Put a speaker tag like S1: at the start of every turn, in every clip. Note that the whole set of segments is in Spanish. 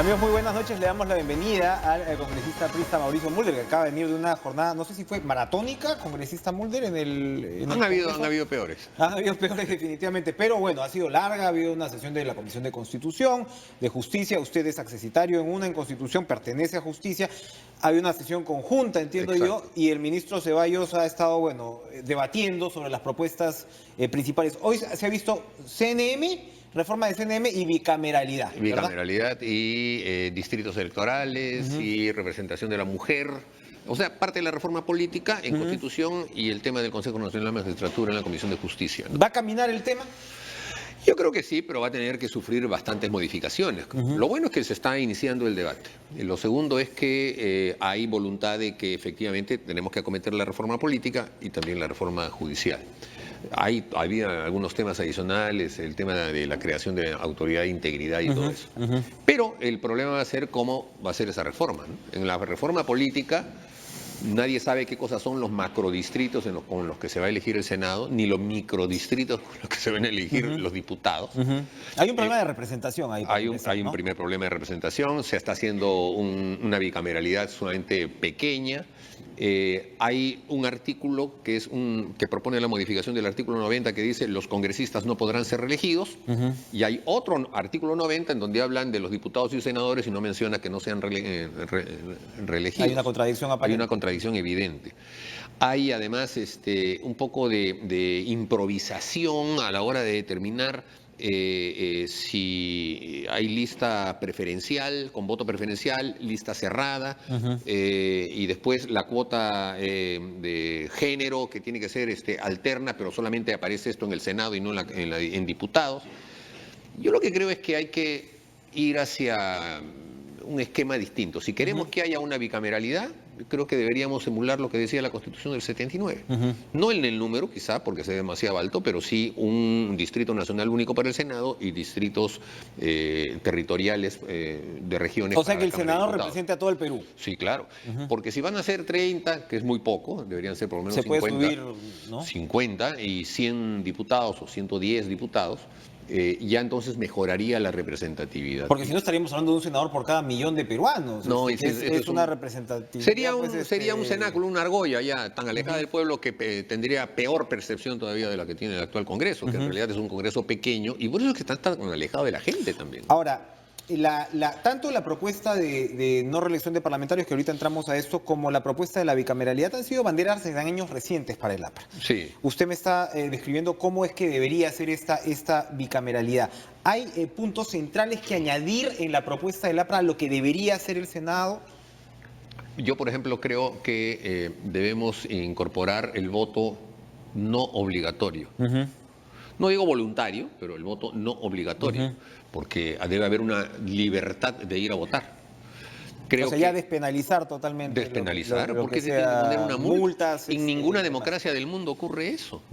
S1: Amigos, muy buenas noches. Le damos la bienvenida al congresista aprista Mauricio Mulder, que acaba de venir de una jornada, no sé si fue maratónica, congresista Mulder, en el
S2: Han habido peores.
S1: Han habido peores definitivamente, pero bueno, ha sido larga, ha habido una sesión de la Comisión de Constitución, de Justicia, usted es accesitario en Constitución, pertenece a Justicia, había una sesión conjunta, entiendo
S2: Exacto.
S1: yo, y el ministro Ceballos ha estado, bueno, debatiendo sobre las propuestas principales. Hoy se ha visto CNM, reforma de CNM y bicameralidad, ¿verdad?
S2: Bicameralidad y distritos electorales y representación de la mujer. O sea, parte de la reforma política en Constitución y el tema del Consejo Nacional de la Magistratura en la Comisión de Justicia, ¿no?
S1: ¿Va a caminar el tema?
S2: Yo creo que sí, pero va a tener que sufrir bastantes modificaciones. Lo bueno es que se está iniciando el debate. Lo segundo es que hay voluntad de que efectivamente tenemos que acometer la reforma política y también la reforma judicial. Había algunos temas adicionales, el tema de la creación de autoridad de integridad y todo eso. Pero el problema va a ser cómo va a ser esa reforma, ¿no? En la reforma política nadie sabe qué cosas son los macrodistritos con los que se va a elegir el Senado, ni los microdistritos con los que se van a elegir los diputados.
S1: Hay un problema de representación ahí.
S2: Hay un primer problema de representación, se está haciendo una bicameralidad sumamente pequeña. Hay un artículo que propone la modificación del artículo 90 que dice los congresistas no podrán ser reelegidos, y hay otro artículo 90 en donde hablan de los diputados y senadores y no menciona que no sean reelegidos.
S1: Hay una contradicción aparente.
S2: Hay una contradicción evidente. Hay además un poco de improvisación a la hora de determinar si hay lista preferencial, con voto preferencial, lista cerrada, y después la cuota de género que tiene que ser alterna, pero solamente aparece esto en el Senado y no en diputados. Yo lo que creo es que hay que ir hacia un esquema distinto. Si queremos que haya una bicameralidad, creo que deberíamos emular lo que decía la Constitución del 79. No en el número, quizá, porque sea demasiado alto, pero sí un distrito nacional único para el Senado y distritos territoriales de regiones.
S1: O sea, que el
S2: Cámara de
S1: senador
S2: Diputados.
S1: represente a todo el Perú.
S2: Sí, claro. Porque si van a ser 30, que es muy poco, deberían ser por lo menos
S1: Se puede
S2: 50,
S1: subir, ¿no?
S2: 50 y 100 diputados o 110 diputados, ya entonces mejoraría la representatividad.
S1: Porque si no estaríamos hablando de un senador por cada millón de peruanos.
S2: No,
S1: es una representatividad.
S2: Sería un cenáculo, una argolla ya tan alejada del pueblo que tendría peor percepción todavía de la que tiene el actual Congreso, que en realidad es un Congreso pequeño y por eso es que está tan alejado de la gente también.
S1: Ahora, tanto la propuesta de no reelección de parlamentarios, que ahorita entramos a esto, como la propuesta de la bicameralidad han sido banderas en años recientes para el APRA.
S2: Sí.
S1: Usted me está describiendo cómo es que debería ser esta bicameralidad. ¿Hay puntos centrales que añadir en la propuesta del APRA a lo que debería hacer el Senado?
S2: Yo, por ejemplo, creo que debemos incorporar el voto no obligatorio. No digo voluntario, pero el voto no obligatorio, porque debe haber una libertad de ir a votar. Creo
S1: O sea,
S2: que
S1: ya despenalizar totalmente.
S2: despenalizar,
S1: lo
S2: porque
S1: que
S2: se tiene que poner
S1: sea
S2: una multa.
S1: multas.
S2: En ninguna democracia del mundo ocurre eso.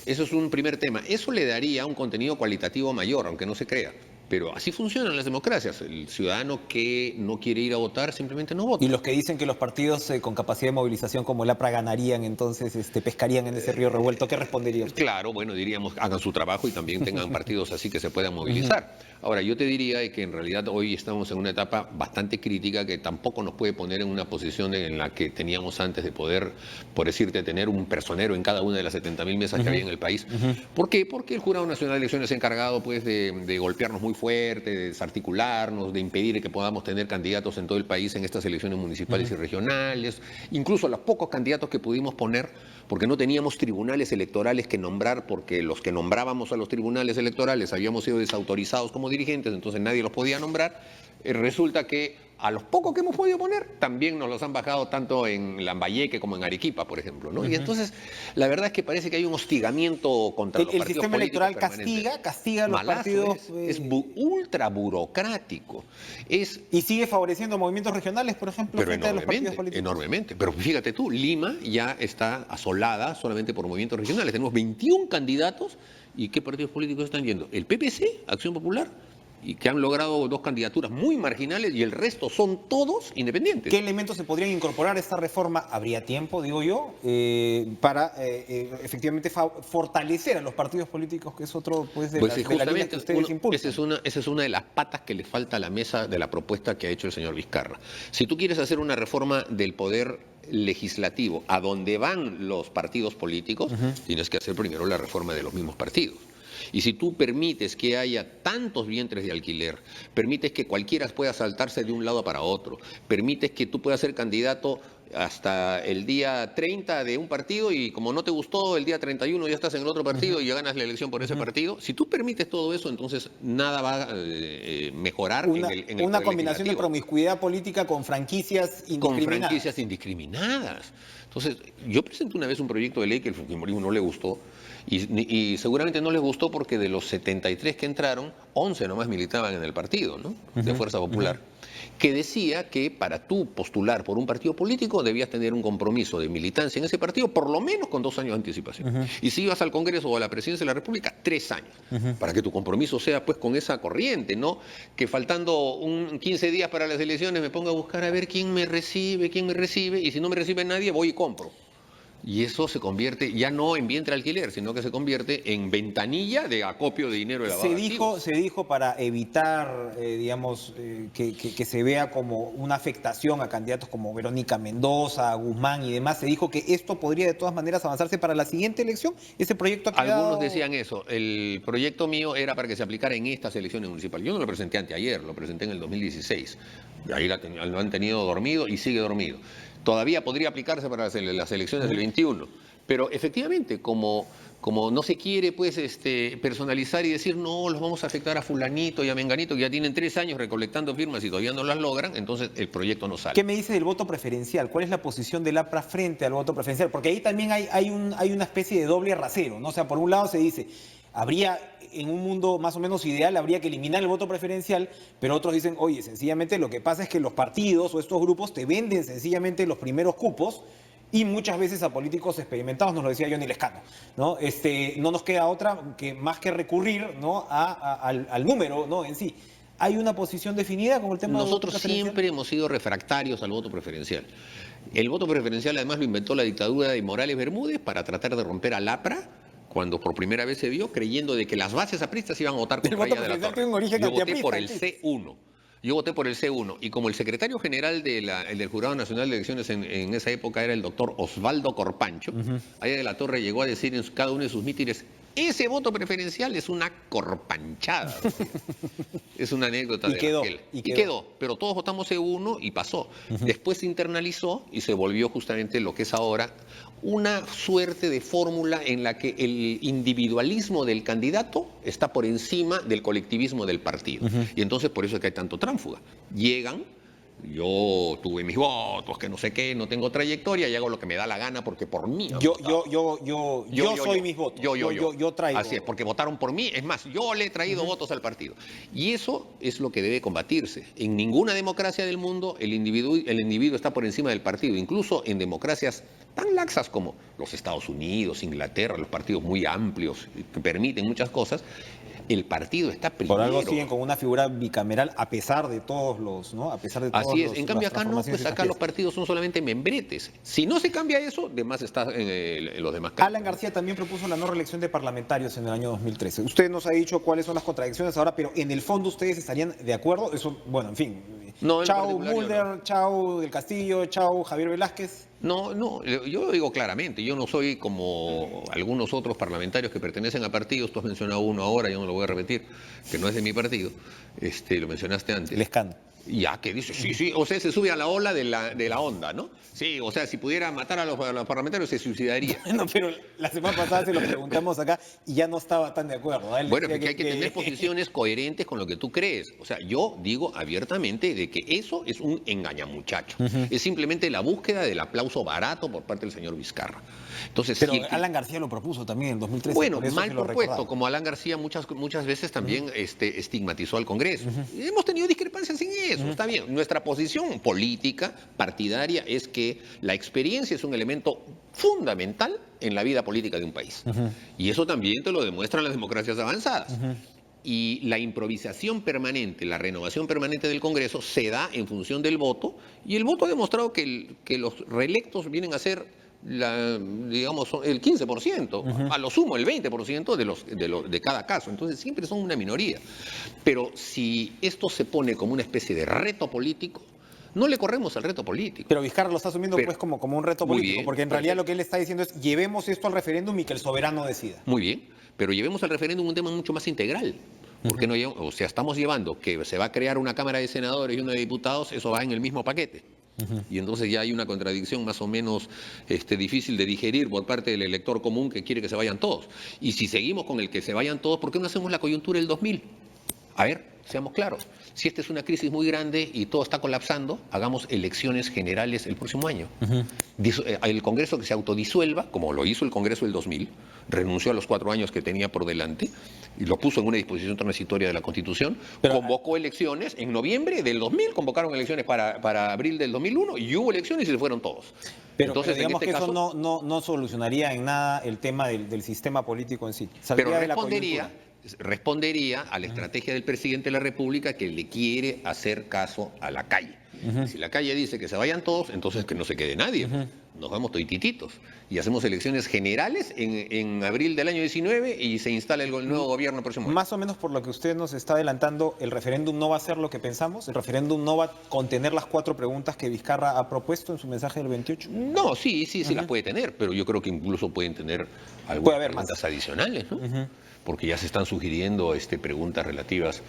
S2: Eso es un primer tema. Eso le daría un contenido cualitativo mayor, aunque no se crea. Pero así funcionan las democracias. El ciudadano que no quiere ir a votar simplemente no vota.
S1: Y los que dicen que los partidos con capacidad de movilización como el APRA ganarían, entonces pescarían en ese río revuelto, ¿qué respondería usted?
S2: Claro, bueno, diríamos, hagan su trabajo y también tengan partidos así que se puedan movilizar. Ahora, yo te diría que en realidad hoy estamos en una etapa bastante crítica que tampoco nos puede poner en una posición en la que teníamos antes de poder, por decirte, tener un personero en cada una de las 70.000 mesas que había en el país. ¿Por qué? Porque el Jurado Nacional de Elecciones se ha encargado pues, de golpearnos muy fuerte, de desarticularnos, de impedir que podamos tener candidatos en todo el país en estas elecciones municipales y regionales, incluso los pocos candidatos que pudimos poner, porque no teníamos tribunales electorales que nombrar, porque los que nombrábamos a los tribunales electorales habíamos sido desautorizados como dirigentes, entonces nadie los podía nombrar. Resulta que a los pocos que hemos podido poner, también nos los han bajado tanto en Lambayeque como en Arequipa, por ejemplo, ¿no? Y entonces, la verdad es que parece que hay un hostigamiento contra los
S1: El
S2: partidos
S1: sistema
S2: políticos
S1: electoral
S2: permanente.
S1: castiga a los
S2: Malazo
S1: partidos.
S2: ultra burocrático.
S1: Y sigue favoreciendo movimientos regionales, por ejemplo,
S2: Pero
S1: frente a los partidos
S2: enormemente,
S1: políticos.
S2: enormemente. Pero fíjate tú, Lima ya está asolada solamente por movimientos regionales. Tenemos 21 candidatos y ¿qué partidos políticos están yendo? El PPC, Acción Popular, y que han logrado 2 candidaturas muy marginales y el resto son todos independientes.
S1: ¿Qué elementos se podrían incorporar a esta reforma? Habría tiempo, digo yo, para efectivamente fortalecer a los partidos políticos, que es otro pues, de la línea que ustedes impulsan.
S2: Esa es una de las patas que le falta a la mesa de la propuesta que ha hecho el señor Vizcarra. Si tú quieres hacer una reforma del poder legislativo a donde van los partidos políticos, tienes que hacer primero la reforma de los mismos partidos. Y si tú permites que haya tantos vientres de alquiler, permites que cualquiera pueda saltarse de un lado para otro, permites que tú puedas ser candidato hasta el día 30 de un partido y como no te gustó, el día 31 ya estás en el otro partido y ya ganas la elección por ese partido, si tú permites todo eso, entonces nada va a mejorar en el
S1: una combinación de promiscuidad política con franquicias indiscriminadas.
S2: Con franquicias indiscriminadas. Entonces, yo presenté una vez un proyecto de ley que al fujimorismo no le gustó, y seguramente no les gustó porque de los 73 que entraron, 11 nomás militaban en el partido, ¿no? De Fuerza Popular, que decía que para tú postular por un partido político debías tener un compromiso de militancia en ese partido por lo menos con 2 años de anticipación. Y si ibas al Congreso o a la Presidencia de la República, 3 años, para que tu compromiso sea pues con esa corriente, no que faltando 15 días para las elecciones me ponga a buscar a ver quién me recibe, y si no me recibe nadie voy y compro. Y eso se convierte ya no en vientre alquiler, sino que se convierte en ventanilla de acopio de dinero de lavado.
S1: Se dijo para evitar, digamos, que se vea como una afectación a candidatos como Verónica Mendoza, Guzmán y demás, se dijo que esto podría de todas maneras avanzarse para la siguiente elección. Ese proyecto ha quedado...
S2: Algunos decían eso. El proyecto mío era para que se aplicara en estas elecciones municipales. Yo no lo presenté anteayer, lo presenté en el 2016. Ahí lo han tenido dormido y sigue dormido. Todavía podría aplicarse para las elecciones del 21, pero efectivamente, como no se quiere pues personalizar y decir no, los vamos a afectar a fulanito y a menganito que ya tienen 3 años recolectando firmas y todavía no las logran, entonces el proyecto no sale.
S1: ¿Qué me dice del voto preferencial? ¿Cuál es la posición del APRA frente al voto preferencial? Porque ahí también hay una especie de doble rasero, ¿no? O sea, por un lado se dice, en un mundo más o menos ideal habría que eliminar el voto preferencial, pero otros dicen, oye, sencillamente lo que pasa es que los partidos o estos grupos te venden sencillamente los primeros cupos y muchas veces a políticos experimentados, nos lo decía Johnny Lescano, ¿no? No nos queda otra que más que recurrir, ¿no? al número, ¿no? En sí. ¿Hay una posición definida con el tema del voto preferencial?
S2: Nosotros siempre hemos sido refractarios al voto preferencial. El voto preferencial además lo inventó la dictadura de Morales Bermúdez para tratar de romper al APRA, cuando por primera vez se vio, creyendo de que las bases apristas iban a votar con Raya de la Torre. Yo voté por el C1. Yo voté por el C1. Y como el secretario general del Jurado Nacional de Elecciones en esa época era el doctor Osvaldo Corpancho, Raya de la Torre llegó a decir en cada uno de sus mítines, ese voto preferencial es una corpanchada. Es una anécdota de aquel. Y quedó. Pero todos votamos C1 y pasó. Después se internalizó y se volvió justamente lo que es ahora una suerte de fórmula en la que el individualismo del candidato está por encima del colectivismo del partido. Y entonces por eso es que hay tanto tránsfuga. Llegan, yo tuve mis votos, que no sé qué, no tengo trayectoria y hago lo que me da la gana porque por mí.
S1: Yo soy mis votos. Yo traigo.
S2: Así es, porque votaron por mí. Es más, yo le he traído votos al partido. Y eso es lo que debe combatirse. En ninguna democracia del mundo el individuo está por encima del partido. Incluso en democracias tan laxas como los Estados Unidos, Inglaterra, los partidos muy amplios que permiten muchas cosas, el partido está primero.
S1: Por algo siguen con una figura bicameral a pesar de todos los, ¿no? A pesar de todos
S2: Así es. En cambio acá no, pues acá los partidos son solamente membretes. Si no se cambia eso, de más está en los demás casos.
S1: Alan García también propuso la no reelección de parlamentarios en el año 2013. Usted nos ha dicho cuáles son las contradicciones ahora, pero en el fondo ustedes estarían de acuerdo. Eso, bueno, en fin.
S2: No,
S1: chao Mulder, chao Del Castillo, chao Javier Velázquez.
S2: No, yo lo digo claramente, yo no soy como algunos otros parlamentarios que pertenecen a partidos, tú has mencionado uno ahora, yo no lo voy a repetir, que no es de mi partido, lo mencionaste antes.
S1: Lescano.
S2: Ya, que dice, sí, o sea, se sube a la ola de la onda, ¿no? Sí, o sea, si pudiera matar a los parlamentarios se suicidaría.
S1: No, pero la semana pasada se lo preguntamos acá y ya no estaba tan de acuerdo.
S2: Bueno, porque hay que tener posiciones coherentes con lo que tú crees. O sea, yo digo abiertamente de que eso es un engañamuchacho. Es simplemente la búsqueda del aplauso barato por parte del señor Vizcarra. Entonces,
S1: pero Alan García lo propuso también en 2013.
S2: Bueno, mal propuesto, como Alan García muchas veces también estigmatizó al Congreso. Hemos tenido discrepancias en eso, está bien. Nuestra posición política, partidaria, es que la experiencia es un elemento fundamental en la vida política de un país. Y eso también te lo demuestran las democracias avanzadas. y la improvisación permanente, la renovación permanente del Congreso se da en función del voto, y el voto ha demostrado que los reelectos vienen a ser digamos, el 15%, a lo sumo el 20% de cada caso. Entonces siempre son una minoría. Pero si esto se pone como una especie de reto político, no le corremos al reto político.
S1: Pero Vizcarra lo está asumiendo pues como un reto
S2: muy
S1: político,
S2: bien,
S1: porque en realidad lo que él está diciendo es llevemos esto al referéndum y que el soberano decida.
S2: Muy bien, pero llevemos al referéndum un tema mucho más integral. Porque no llevamos, o sea, estamos llevando que se va a crear una Cámara de Senadores y una de Diputados, eso va en el mismo paquete. Y entonces ya hay una contradicción más o menos difícil de digerir por parte del elector común que quiere que se vayan todos. Y si seguimos con el que se vayan todos, ¿por qué no hacemos la coyuntura del 2000? A ver, seamos claros. Si esta es una crisis muy grande y todo está colapsando, hagamos elecciones generales el próximo año. El Congreso que se autodisuelva, como lo hizo el Congreso del 2000, renunció a los 4 años que tenía por delante y lo puso en una disposición transitoria de la Constitución, convocó elecciones en noviembre del 2000, convocaron elecciones para abril del 2001 y hubo elecciones y se fueron todos.
S1: Pero digamos que eso no solucionaría en nada el tema del sistema político en sí.
S2: Pero respondería a la estrategia del presidente de la República, que le quiere hacer caso a la calle. Si la calle dice que se vayan todos, entonces que no se quede nadie. Nos vamos toitititos y hacemos elecciones generales en abril del año 19 y se instala el nuevo gobierno el próximo año.
S1: Más o menos por lo que usted nos está adelantando, el referéndum no va a ser lo que pensamos, el referéndum no va a contener las 4 preguntas que Vizcarra ha propuesto en su mensaje del 28.
S2: No, sí las puede tener, pero yo creo que incluso pueden tener algunas preguntas adicionales, ¿no? Porque ya se están sugiriendo preguntas relativas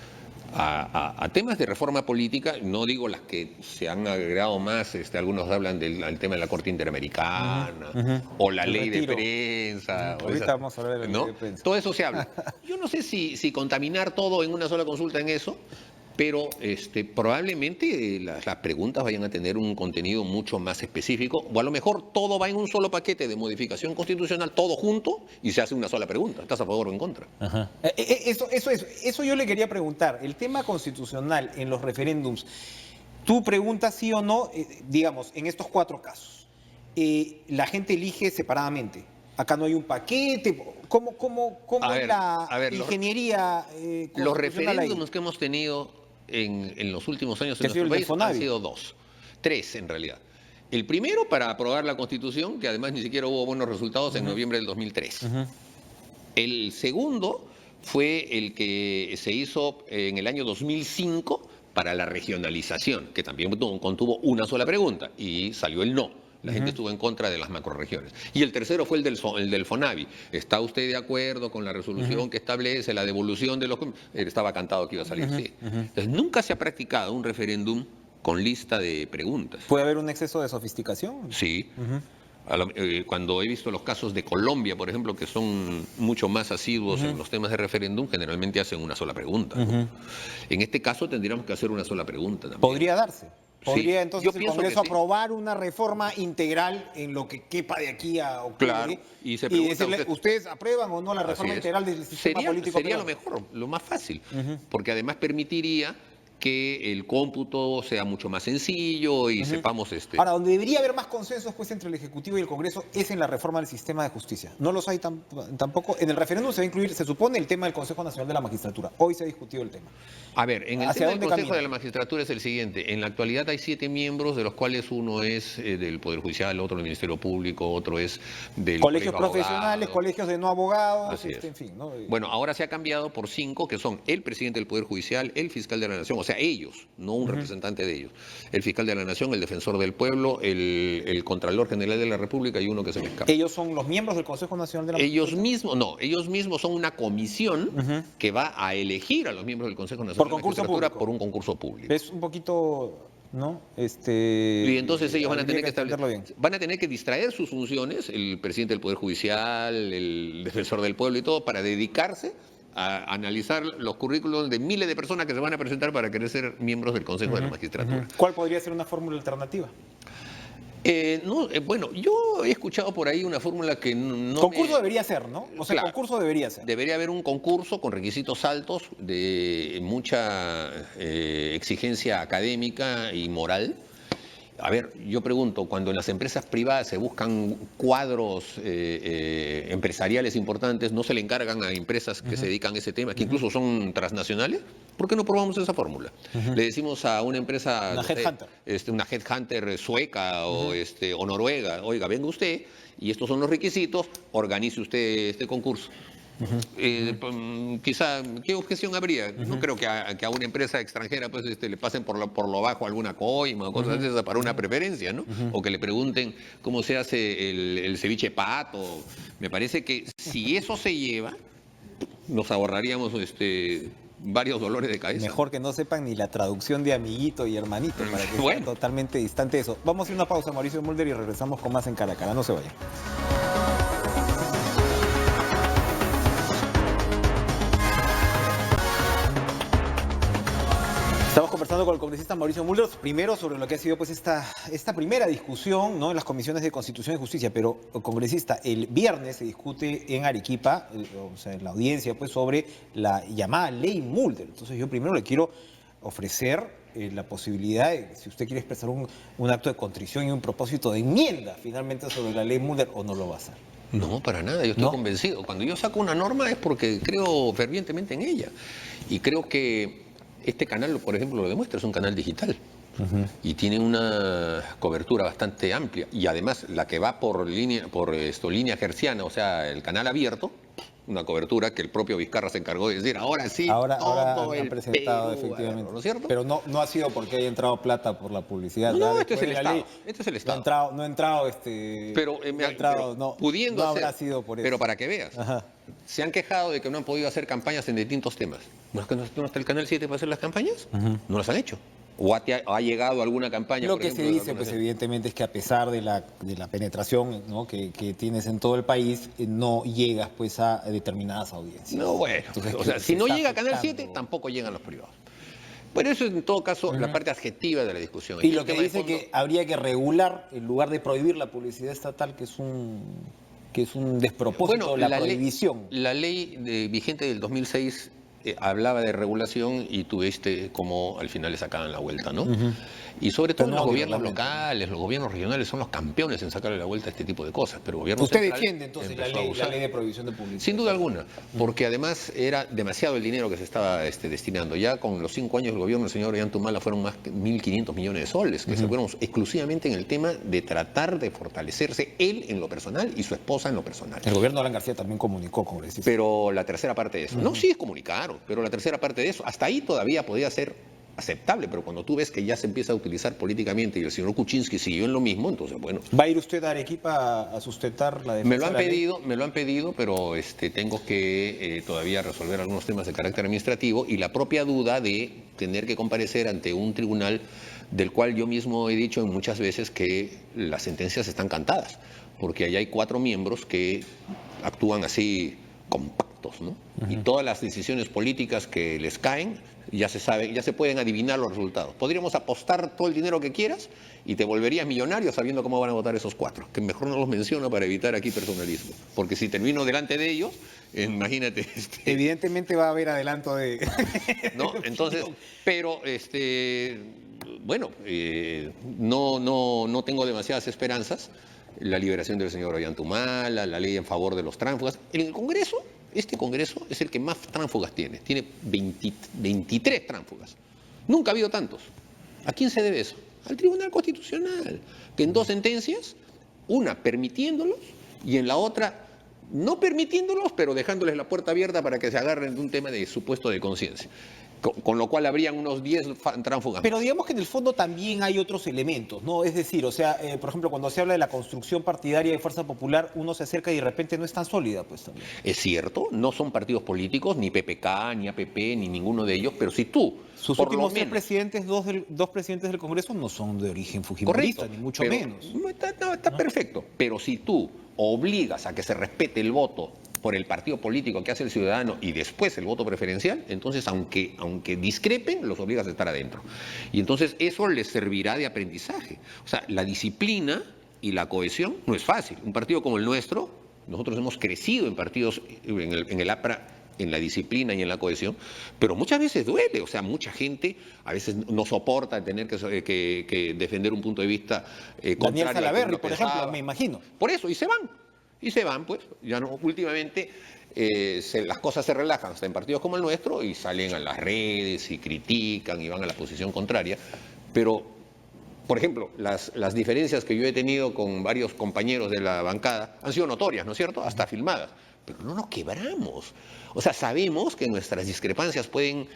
S2: a temas de reforma política, no digo las que se han agregado más, algunos hablan del tema de la Corte Interamericana, o la ley de prensa.
S1: Ahorita vamos a hablar de la ley de prensa.
S2: Todo eso se habla. Yo no sé si contaminar todo en una sola consulta en eso, pero probablemente las preguntas vayan a tener un contenido mucho más específico, o a lo mejor todo va en un solo paquete de modificación constitucional, todo junto, y se hace una sola pregunta. ¿Estás a favor o en contra?
S1: Eso yo le quería preguntar. El tema constitucional en los referéndums, tú preguntas sí o no, digamos, en estos 4 casos. La gente elige separadamente. Acá no hay un paquete. ¿Cómo es la ingeniería constitucional?
S2: Los referéndums que hemos tenido en los últimos años en nuestro país han sido 2, 3 en realidad. El primero para aprobar la Constitución, que además ni siquiera hubo buenos resultados en noviembre del 2003. El segundo fue el que se hizo en el año 2005 para la regionalización, que también contuvo una sola pregunta y salió el no. La gente estuvo en contra de las macrorregiones. Y el tercero fue el del FONAVI. ¿Está usted de acuerdo con la resolución que establece la devolución de los... Estaba cantado que iba a salir, sí. Entonces, nunca se ha practicado un referéndum con lista de preguntas.
S1: ¿Puede haber un exceso de sofisticación?
S2: Sí. Cuando he visto los casos de Colombia, por ejemplo, que son mucho más asiduos en los temas de referéndum, generalmente hacen una sola pregunta. En este caso tendríamos que hacer una sola pregunta también.
S1: ¿Podría darse? ¿Podría entonces el Congreso aprobar una reforma integral en lo que quepa de aquí a octubre?
S2: Claro, y
S1: decirle, ¿ustedes aprueban o no la reforma integral del sistema político?
S2: Sería lo mejor, lo más fácil, porque además permitiría que el cómputo sea mucho más sencillo y sepamos...
S1: Ahora, donde debería haber más consensos pues, entre el Ejecutivo y el Congreso es en la reforma del sistema de justicia. No los hay tampoco. En el referéndum se va a incluir, se supone, el tema del Consejo Nacional de la Magistratura. Hoy se ha discutido el tema.
S2: A ver, en el tema del Consejo de la Magistratura es el siguiente. En la actualidad hay 7 miembros, de los cuales uno es del Poder Judicial, otro del Ministerio Público, otro es del
S1: colegios profesionales, colegios de no abogados, en fin. ¿no?
S2: Bueno, ahora se ha cambiado por 5, que son el presidente del Poder Judicial, el fiscal de la Nación, o sea, ellos, no un representante de ellos. El fiscal de la Nación, el defensor del pueblo, el Contralor General de la República y uno que se me escapa.
S1: ¿Ellos son los miembros del Consejo Nacional de la Magistratura?
S2: Ellos mismos son una comisión que va a elegir a los miembros del Consejo Nacional de la Magistratura por un concurso público.
S1: Es un poquito... ¿no?
S2: Y entonces ellos van a tener que distraer sus funciones, el presidente del Poder Judicial, el defensor del pueblo y todo, para dedicarse a analizar los currículos de miles de personas que se van a presentar para querer ser miembros del Consejo de la Magistratura.
S1: ¿Cuál podría ser una fórmula alternativa?
S2: Bueno, yo he escuchado por ahí una fórmula que no...
S1: Concurso debería ser, ¿no? O sea,
S2: claro,
S1: concurso debería ser.
S2: Debería haber un concurso con requisitos altos, de mucha exigencia académica y moral, A ver, yo pregunto, cuando en las empresas privadas se buscan cuadros empresariales importantes, ¿no se le encargan a empresas que se dedican a ese tema, que incluso son transnacionales? ¿Por qué no probamos esa fórmula? Le decimos a una empresa,
S1: Una
S2: no sé,
S1: headhunter.
S2: una headhunter sueca o noruega, oiga, venga usted y estos son los requisitos, organice usted este concurso. Quizá, ¿qué objeción habría? No creo que a una empresa extranjera pues, le pasen por lo bajo alguna coima o cosas de esas para una preferencia, ¿no? O que le pregunten cómo se hace el ceviche pato. Me parece que si eso se lleva, nos ahorraríamos varios dolores de cabeza.
S1: Mejor que no sepan ni la traducción de amiguito y hermanito, para que sea totalmente distante de eso. Vamos a hacer una pausa, Mauricio Mulder, y regresamos con más en Cara a Cara. No se vayan. Estamos conversando con el congresista Mauricio Mulder, primero sobre lo que ha sido pues esta primera discusión, ¿no?, en las comisiones de Constitución y Justicia, pero, congresista, el viernes se discute en Arequipa, o sea, en la audiencia, pues sobre la llamada ley Mulder. Entonces yo primero le quiero ofrecer la posibilidad de, si usted quiere expresar un acto de contrición y un propósito de enmienda finalmente sobre la ley Mulder, o no lo va a hacer.
S2: No, para nada, yo estoy convencido. Cuando yo saco una norma es porque creo fervientemente en ella. Y creo que este canal, por ejemplo, lo demuestra, es un canal digital. Y tiene una cobertura bastante amplia. Y además, la que va por línea hertziana, o sea, el canal abierto, una cobertura que el propio Vizcarra se encargó de decir, ahora sí,
S1: ahora
S2: todo
S1: han
S2: el
S1: presentado
S2: Perú,
S1: efectivamente.
S2: ¿no es cierto?
S1: Pero no ha sido porque haya entrado plata por la publicidad.
S2: No, este es el Estado. Este es el Estado.
S1: No ha entrado
S2: pero, pudiendo
S1: no
S2: hacer,
S1: habrá sido por eso.
S2: pero para que veas, se han quejado de que no han podido hacer campañas en distintos temas. ¿No es que no está el Canal 7 para hacer las campañas? No las han hecho. ¿O ha llegado alguna campaña?
S1: Lo
S2: por
S1: que
S2: ejemplo,
S1: se dice, pues evidentemente, es que a pesar de la penetración, ¿no?, que tienes en todo el país, no llegas pues a determinadas audiencias.
S2: No, bueno,
S1: entonces,
S2: o sea, si no llega a Canal 7, tampoco llegan los privados. Pero eso es en todo caso la parte adjetiva de la discusión.
S1: Y lo que dice que habría que regular, en lugar de prohibir la publicidad estatal, que es un despropósito, la prohibición.
S2: La ley vigente del 2006 hablaba de regulación y tú viste cómo al final le sacaban la vuelta, ¿no? Y sobre todo los gobiernos locales, los gobiernos regionales son los campeones en sacarle la vuelta a este tipo de cosas. Pero el gobierno
S1: ¿Usted
S2: central
S1: defiende entonces la ley de prohibición de publicidad?
S2: Sin duda alguna, porque además era demasiado el dinero que se estaba destinando. Ya con los 5 años del gobierno del señor Ollantumala fueron más de 1.500 millones de soles, que se fueron exclusivamente en el tema de tratar de fortalecerse él en lo personal y su esposa en lo personal.
S1: El gobierno de Alan García también comunicó, congresista.
S2: Pero la tercera parte de eso, no, sí comunicaron, pero la tercera parte de eso, hasta ahí todavía podía ser aceptable, pero cuando tú ves que ya se empieza a utilizar políticamente y el señor Kuczynski siguió en lo mismo, entonces bueno.
S1: ¿Va a ir usted a Arequipa a sustentar la defensa?
S2: Me lo han pedido, pero tengo que todavía resolver algunos temas de carácter administrativo y la propia duda de tener que comparecer ante un tribunal del cual yo mismo he dicho muchas veces que las sentencias están cantadas, porque allá hay 4 miembros que actúan así compactos, ¿no? Y todas las decisiones políticas que les caen ya se saben, ya se pueden adivinar los resultados. Podríamos apostar todo el dinero que quieras y te volverías millonario sabiendo cómo van a votar esos 4, que mejor no los menciono para evitar aquí personalismo, porque si termino delante de ellos, imagínate.
S1: Evidentemente va a haber adelanto de...
S2: ¿No? Entonces, pero bueno, no tengo demasiadas esperanzas. La liberación del señor Ollantumala, la ley en favor de los tránsfugas. En el Congreso, este Congreso es el que más tránsfugas tiene. Tiene 23 tránsfugas. Nunca ha habido tantos. ¿A quién se debe eso? Al Tribunal Constitucional, que en 2 sentencias, una permitiéndolos y en la otra no permitiéndolos, pero dejándoles la puerta abierta para que se agarren de un tema de supuesto de conciencia. Con lo cual habrían unos 10 tránsfugas.
S1: Pero digamos que en el fondo también hay otros elementos, ¿no? Es decir, o sea, por ejemplo, cuando se habla de la construcción partidaria de Fuerza Popular, uno se acerca y de repente no es tan sólida, pues también.
S2: Es cierto, no son partidos políticos, ni PPK, ni APP, ni ninguno de ellos, pero si tú...
S1: Sus últimos 3 presidentes, dos presidentes del Congreso no son de origen fujimorista, ni mucho menos.
S2: Está perfecto, pero si tú obligas a que se respete el voto por el partido político que hace el ciudadano y después el voto preferencial, entonces aunque discrepen, los obligas a estar adentro. Y entonces eso les servirá de aprendizaje. O sea, la disciplina y la cohesión no es fácil. Un partido como el nuestro, nosotros hemos crecido en partidos, en el APRA, en la disciplina y en la cohesión, pero muchas veces duele, o sea, mucha gente a veces no soporta tener que defender un punto de vista
S1: Daniel
S2: contrario al que
S1: Salaverry,
S2: uno
S1: por ejemplo,
S2: pensaba.
S1: me imagino.
S2: Por eso, y se van, pues, ya no, últimamente las cosas se relajan hasta en partidos como el nuestro y salen a las redes y critican y van a la posición contraria, pero, por ejemplo, las diferencias que yo he tenido con varios compañeros de la bancada han sido notorias, ¿no es cierto? Hasta filmadas, pero no nos quebramos. O sea, sabemos que nuestras discrepancias pueden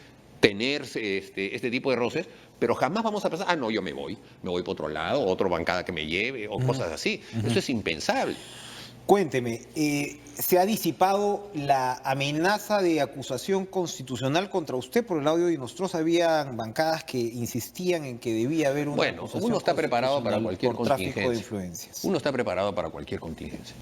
S2: tener este tipo de roces, pero jamás vamos a pensar, no, yo me voy por otro lado, otra bancada que me lleve, o cosas así. Eso es impensable.
S1: Cuénteme, ¿se ha disipado la amenaza de acusación constitucional contra usted por el audio de Inostroza? Había bancadas que insistían en que debía haber una acusación
S2: uno está preparado para cualquier
S1: por tráfico
S2: contingencia.
S1: de influencias.
S2: Uno está preparado para cualquier contingencia.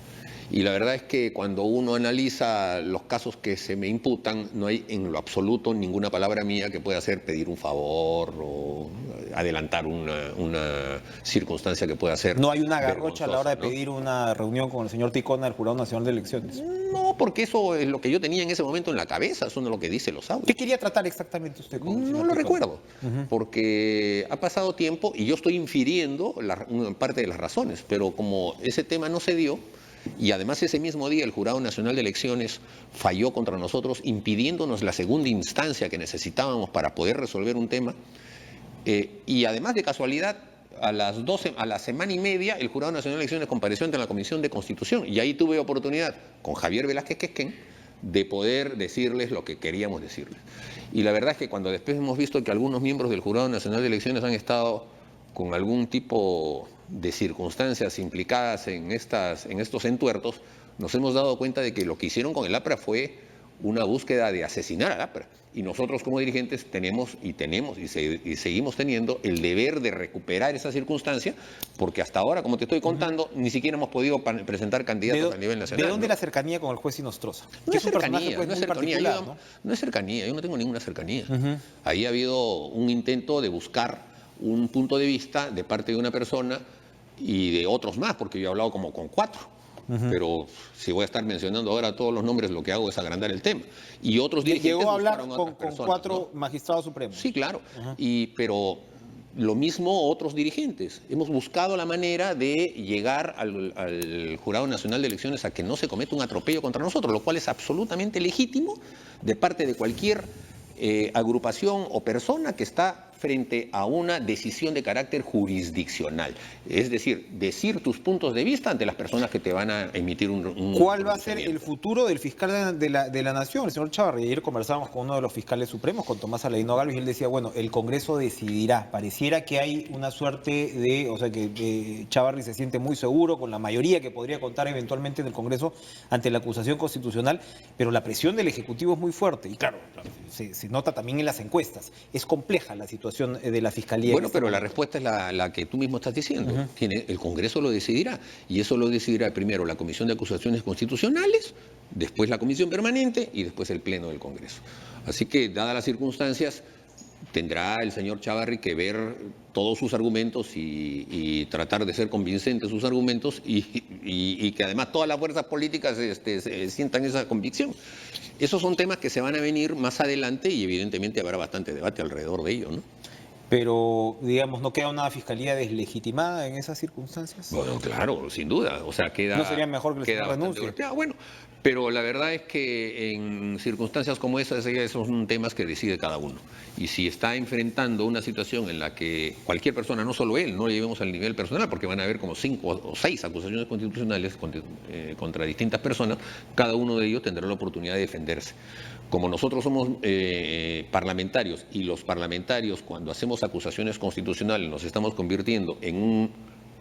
S2: Y la verdad es que cuando uno analiza los casos que se me imputan, no hay en lo absoluto ninguna palabra mía que pueda hacer pedir un favor o adelantar una circunstancia que pueda ser
S1: No hay una garrocha a la hora de
S2: vergonzosa, ¿no?
S1: pedir una reunión con el señor Ticona del Jurado Nacional de Elecciones.
S2: No, porque eso es lo que yo tenía en ese momento en la cabeza, eso no es lo que dice los audios.
S1: ¿Qué quería tratar exactamente usted con el señor
S2: No lo
S1: Ticona?
S2: recuerdo, porque ha pasado tiempo y yo estoy infiriendo una parte de las razones, pero como ese tema no se dio, y además ese mismo día el Jurado Nacional de Elecciones falló contra nosotros, impidiéndonos la segunda instancia que necesitábamos para poder resolver un tema, y además de casualidad, a la semana y media, el Jurado Nacional de Elecciones compareció ante la Comisión de Constitución, y ahí tuve oportunidad con Javier Velázquez Quesquén de poder decirles lo que queríamos decirles. Y la verdad es que cuando después hemos visto que algunos miembros del Jurado Nacional de Elecciones han estado con algún tipo de circunstancias implicadas en estos entuertos, nos hemos dado cuenta de que lo que hicieron con el APRA fue una búsqueda de asesinar al APRA. Y nosotros como dirigentes tenemos y seguimos teniendo el deber de recuperar esa circunstancia, porque hasta ahora, como te estoy contando, ni siquiera hemos podido presentar candidatos a nivel nacional.
S1: ¿De dónde
S2: ¿no?
S1: la cercanía con el juez Inostroza?
S2: No
S1: Que
S2: es
S1: un personaje,
S2: cercanía,
S1: pues,
S2: no es
S1: muy
S2: cercanía,
S1: particular,
S2: no es cercanía, yo no tengo ninguna cercanía.
S1: Ujú.
S2: Ahí ha habido un intento de buscar un punto de vista de parte de una persona y de otros más, porque yo he hablado como con 4. Pero si voy a estar mencionando ahora todos los nombres, lo que hago es agrandar el tema. Y otros dirigentes
S1: Llegó a hablar
S2: buscaron a
S1: con
S2: otras personas,
S1: 4
S2: ¿no?
S1: magistrados supremos.
S2: Sí, claro. Pero lo mismo otros dirigentes. Hemos buscado la manera de llegar al Jurado Nacional de Elecciones a que no se cometa un atropello contra nosotros, lo cual es absolutamente legítimo de parte de cualquier agrupación o persona que está frente a una decisión de carácter jurisdiccional. Es decir, decir tus puntos de vista ante las personas que te van a emitir un
S1: ¿Cuál va a ser el
S2: pronunciamiento.
S1: futuro del fiscal de la Nación, el señor Chávarri? Ayer conversábamos con uno de los fiscales supremos, con Tomás Aladino Gálvez, y él decía, bueno, el Congreso decidirá. Pareciera que hay una suerte de, o sea, que Chávarri se siente muy seguro con la mayoría que podría contar eventualmente en el Congreso ante la acusación constitucional, pero la presión del Ejecutivo es muy fuerte. Y claro, se nota también en las encuestas. Es compleja la situación de la Fiscalía.
S2: Bueno, pero la respuesta es la que tú mismo estás diciendo. El Congreso lo decidirá. Y eso lo decidirá primero la Comisión de Acusaciones Constitucionales, después la Comisión Permanente y después el Pleno del Congreso. Así que, dadas las circunstancias, tendrá el señor Chávarri que ver todos sus argumentos y tratar de ser convincentes sus argumentos y que además todas las fuerzas políticas sientan esa convicción. Esos son temas que se van a venir más adelante y evidentemente habrá bastante debate alrededor de ello, ¿no?
S1: Pero, digamos, ¿no queda una fiscalía deslegitimada en esas circunstancias?
S2: Bueno, claro, sin duda. O sea, queda.
S1: ¿No sería mejor que el
S2: queda
S1: señor
S2: bastante
S1: renuncie?
S2: golpeado. Bueno, pero la verdad es que en circunstancias como esas, esos son temas que decide cada uno. Y si está enfrentando una situación en la que cualquier persona, no solo él, no le llevemos al nivel personal, porque van a haber como 5 o 6 acusaciones constitucionales contra distintas personas, cada uno de ellos tendrá la oportunidad de defenderse. Como nosotros somos parlamentarios y los parlamentarios cuando hacemos acusaciones constitucionales nos estamos convirtiendo en un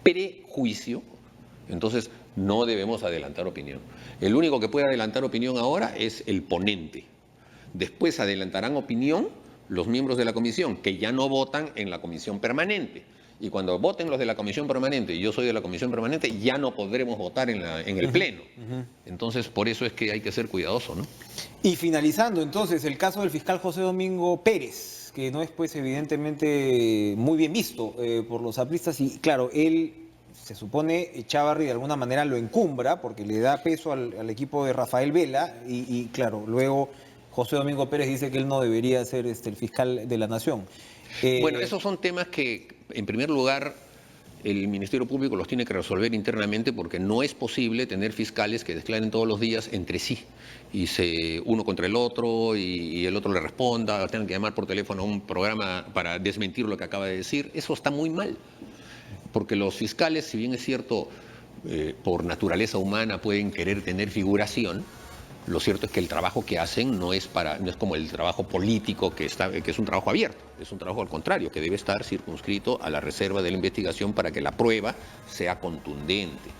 S2: prejuicio, entonces no debemos adelantar opinión. El único que puede adelantar opinión ahora es el ponente. Después adelantarán opinión los miembros de la comisión que ya no votan en la comisión permanente. Y cuando voten los de la comisión permanente, y yo soy de la comisión permanente, ya no podremos votar en el pleno. Entonces, por eso es que hay que ser cuidadoso, ¿no?
S1: Y finalizando, entonces, el caso del fiscal José Domingo Pérez, que no es, pues, evidentemente muy bien visto por los apristas, y claro, él se supone Chávarri de alguna manera lo encumbra porque le da peso al equipo de Rafael Vela y claro, luego José Domingo Pérez dice que él no debería ser el fiscal de la Nación.
S2: Bueno, esos son temas que, en primer lugar, el Ministerio Público los tiene que resolver internamente porque no es posible tener fiscales que declaren todos los días entre sí y uno contra el otro y el otro le responda, tengan que llamar por teléfono a un programa para desmentir lo que acaba de decir. Eso está muy mal, porque los fiscales, si bien es cierto, por naturaleza humana pueden querer tener figuración, lo cierto es que el trabajo que hacen no es como el trabajo político que es un trabajo abierto, es un trabajo al contrario, que debe estar circunscrito a la reserva de la investigación para que la prueba sea contundente.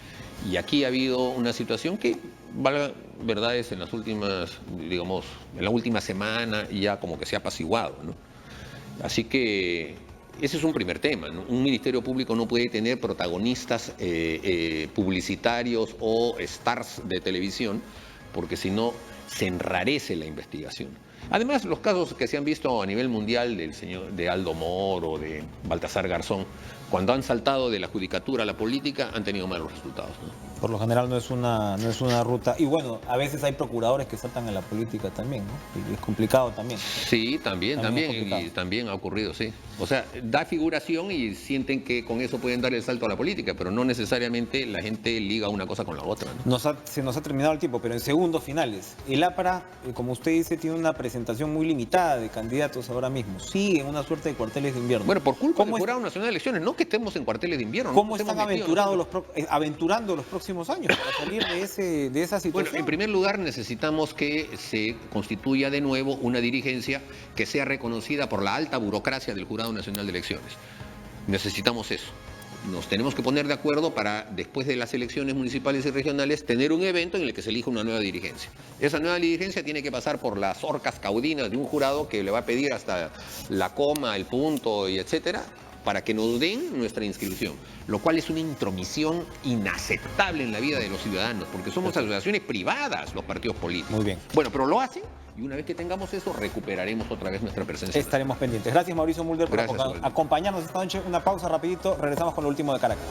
S2: Y aquí ha habido una situación que, valga verdades, en las últimas, digamos, en la última semana ya como que se ha apaciguado, ¿no? Así que ese es un primer tema, ¿no? Un ministerio público no puede tener protagonistas publicitarios o stars de televisión, porque si no se enrarece la investigación. Además, los casos que se han visto a nivel mundial de Aldo Moro, de Baltasar Garzón, cuando han saltado de la judicatura a la política, han tenido malos resultados, ¿no?
S1: Por lo general no es una ruta. Y bueno, a veces hay procuradores que saltan a la política también, ¿no? Y es complicado también.
S2: Sí, también y también ha ocurrido, sí. O sea, da figuración y sienten que con eso pueden dar el salto a la política, pero no necesariamente la gente liga una cosa con la otra, ¿no?
S1: Se nos ha terminado el tiempo, pero en segundos finales. El APRA, como usted dice, tiene una presentación muy limitada de candidatos ahora mismo. Sigue en una suerte de cuarteles de invierno.
S2: Bueno, por culpa del Jurado Nacional de Elecciones, no que estemos en cuarteles de invierno.
S1: ¿Cómo están aventurando los próximos años para salir de esa situación?
S2: Bueno, en primer lugar necesitamos que se constituya de nuevo una dirigencia que sea reconocida por la alta burocracia del Jurado Nacional de Elecciones. Necesitamos eso. Nos tenemos que poner de acuerdo para, después de las elecciones municipales y regionales, tener un evento en el que se elija una nueva dirigencia. Esa nueva dirigencia tiene que pasar por las orcas caudinas de un jurado que le va a pedir hasta la coma, el punto y etcétera, para que nos den nuestra inscripción, lo cual es una intromisión inaceptable en la vida de los ciudadanos, porque somos asociaciones privadas los partidos políticos.
S1: Muy bien.
S2: Bueno, pero lo hacen y una vez que tengamos eso, recuperaremos otra vez nuestra presencia.
S1: Estaremos pendientes. Gracias, Mauricio Mulder, por acompañarnos esta noche. Una pausa rapidito, regresamos con lo último de Caracas.